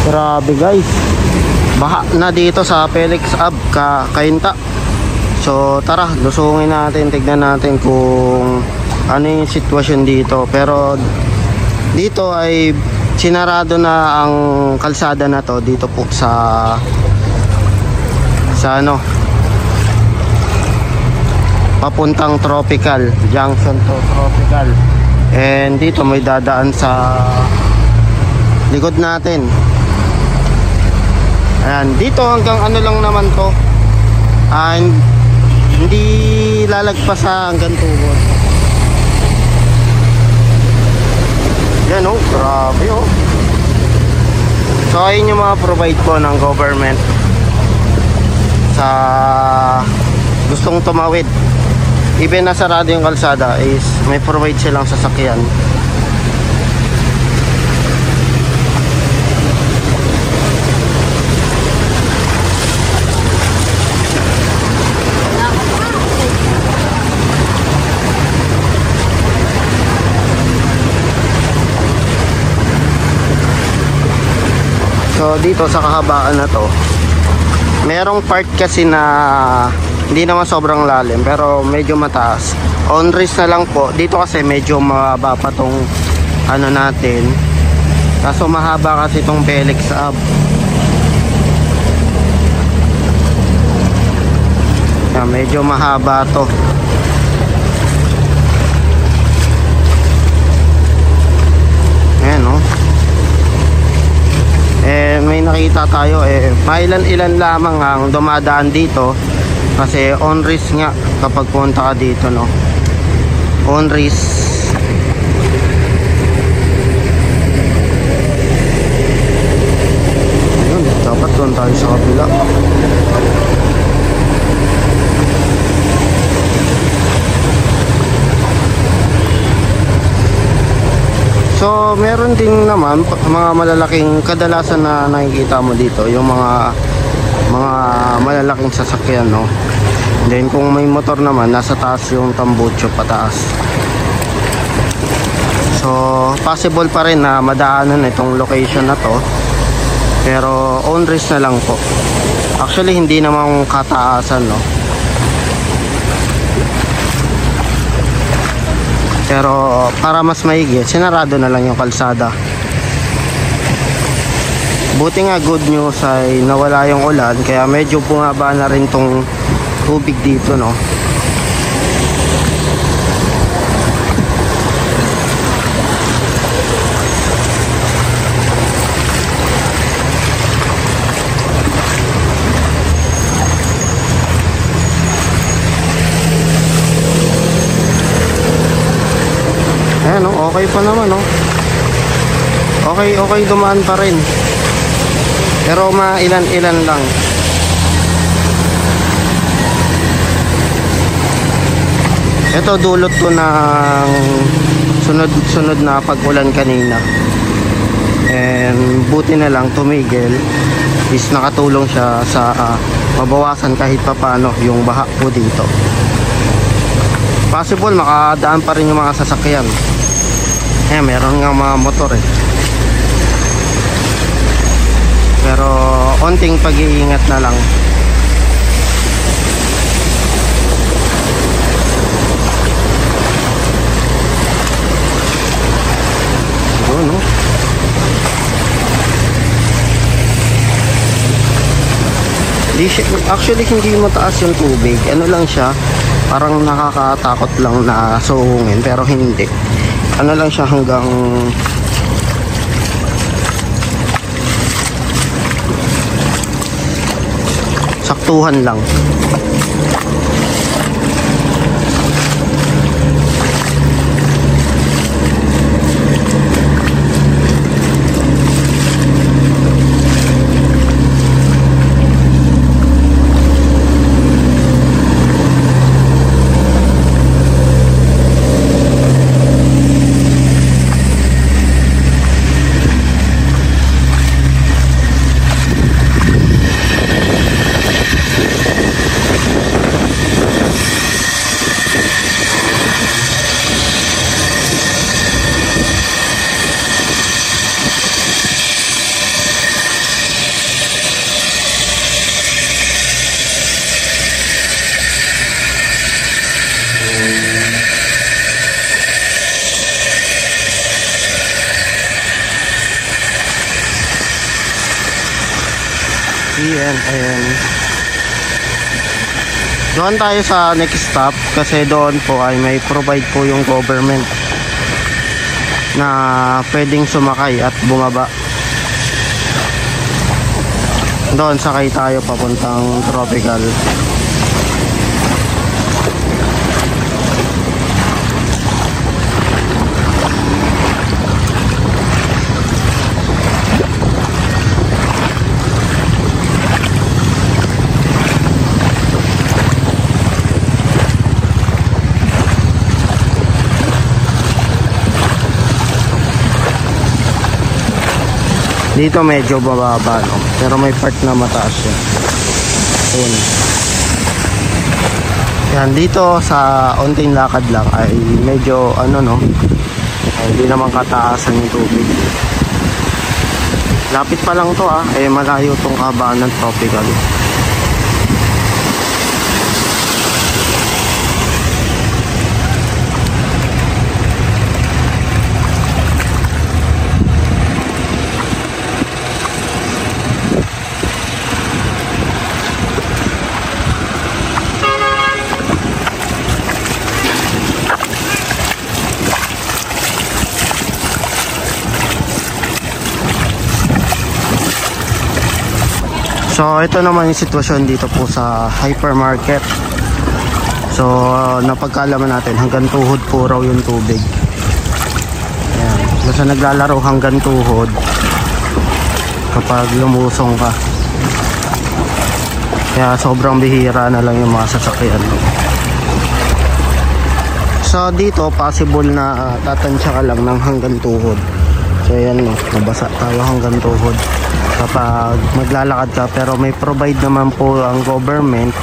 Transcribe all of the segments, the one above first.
Grabe guys, baha na dito sa Felix Ave, Cainta. So tara, lusungin natin, tignan natin kung ano yung sitwasyon dito. Pero dito ay sinarado na ang kalsada na to dito po sa ano, papuntang Tropical Junction to Tropical. And dito may dadaan sa likod natin. Ayan, dito hanggang ano lang naman to, and hindi lalagpas sa hanggang tuhod. Yan oh, grabe oh. So ayun yung mga provide po ng government sa gustong tumawid. Even na sarado yung kalsada is may provide silang sasakyan. So dito sa kahabaan na to, merong part kasi na hindi naman sobrang lalim pero medyo mataas. On risk na lang po. Dito kasi medyo mababa pa tong ano natin. Kaso mahaba kasi tong Felix Ave. Yan, medyo mahaba to. Ayan oh. May nakita tayo mailan-ilan lamang ang dumadaan dito kasi on risk nga kapag punta ka dito, no? On risk. Ayun, dapat doon tayo sa kabila. So meron din naman mga malalaking, kadalasan na nakikita mo dito yung mga malalaking sasakyan, no? Then kung may motor naman, nasa taas yung tambucho pataas. So possible pa rin na madaanan itong location na to, pero on risk na lang po. Actually hindi namang kataasan, no? Pero para mas maigi, sinarado na lang yung kalsada. Buti nga good news ay nawala yung ulan, kaya medyo bumaba na rin tong tubig dito, no? Ayan, no? Okay pa naman, no? Okay dumaan pa rin. Pero mailan-ilan lang. Ito dulot to ng sunod na pag-ulan kanina. And buti na lang tumigil. Is nakatulong siya sa mabawasan kahit papano yung baha po dito. Possible makadaan pa rin yung mga sasakyan. Meron nga mga motor pero onting pag-iingat na lang. Doon, no? Actually hindi mataas yung tubig. Ano lang siya, parang nakakatakot lang na suungin, pero hindi. Ano lang siya, hanggang saktuhan lang. Ayan, ayan. Doon tayo sa next stop kasi doon po ay may provide po yung government na pwedeng sumakay at bumaba. Doon sakay tayo papuntang Tropical. Dito medyo bababa, no? Pero may part na mataas yan. Ayan. Yan, dito sa onting lakad lang ay medyo ano, no? Hindi naman kataasan yung tubig. Lapit pa lang to, malayo tong kabaan ng Tropical. So ito naman yung sitwasyon dito po sa hypermarket. So napagkaalaman natin hanggang tuhod po raw yung tubig. Ayan. Basta naglalaro hanggang tuhod kapag lumusong ka. Kaya sobrang bihira na lang yung mga sasakyan. So dito possible na tatansya ka lang ng hanggang tuhod. So ayan, no, nabasa tayo hanggang tuhod kapag maglalakad ka, pero may provide naman po ang government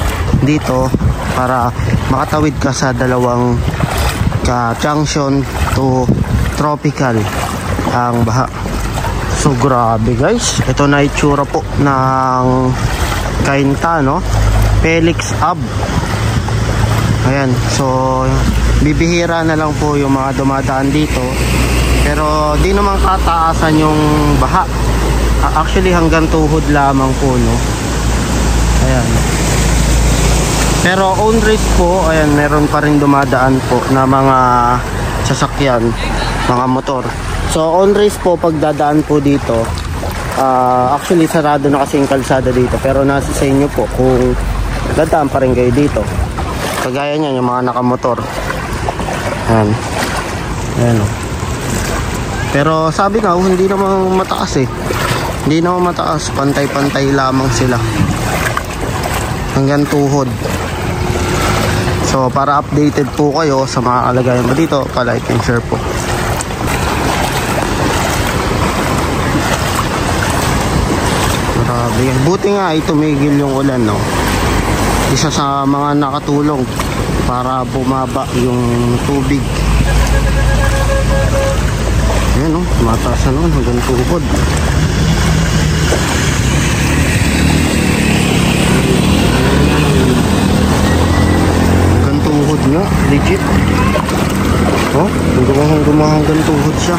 dito para makatawid ka sa dalawang junction to Tropical ang baha. So grabe guys, ito na itsura po ng Cainta, no? Felix Ave. Ayan, so bibihira na lang po yung mga dumadaan dito, pero di naman kataasan yung baha. Actually hanggang tuhod lamang po, no? Ayan. Pero own risk po, ayan, meron pa rin dumadaan po na mga sasakyan, mga motor. So on risk po pagdadaan po dito. Actually sarado na kasi yung kalsada dito, pero nasa sa inyo po kung dadaan pa rin kayo dito. Kagaya niyan yung mga nakamotor. Ayan. Ayan, oh. Pero sabi nga, hindi naman mataas eh. Hindi naman mataas, pantay-pantay lamang sila hanggang tuhod. So para updated po kayo sa mga kalagayan mo dito, pa-like and share po. Grabe, buti nga ay tumigil yung ulan, no? Isa sa mga nakatulong para bumaba yung tubig. Ayan, no, mataas na naman hanggang tuhod. Tuhod nga, legit. Oh, hanggang tuhod siya.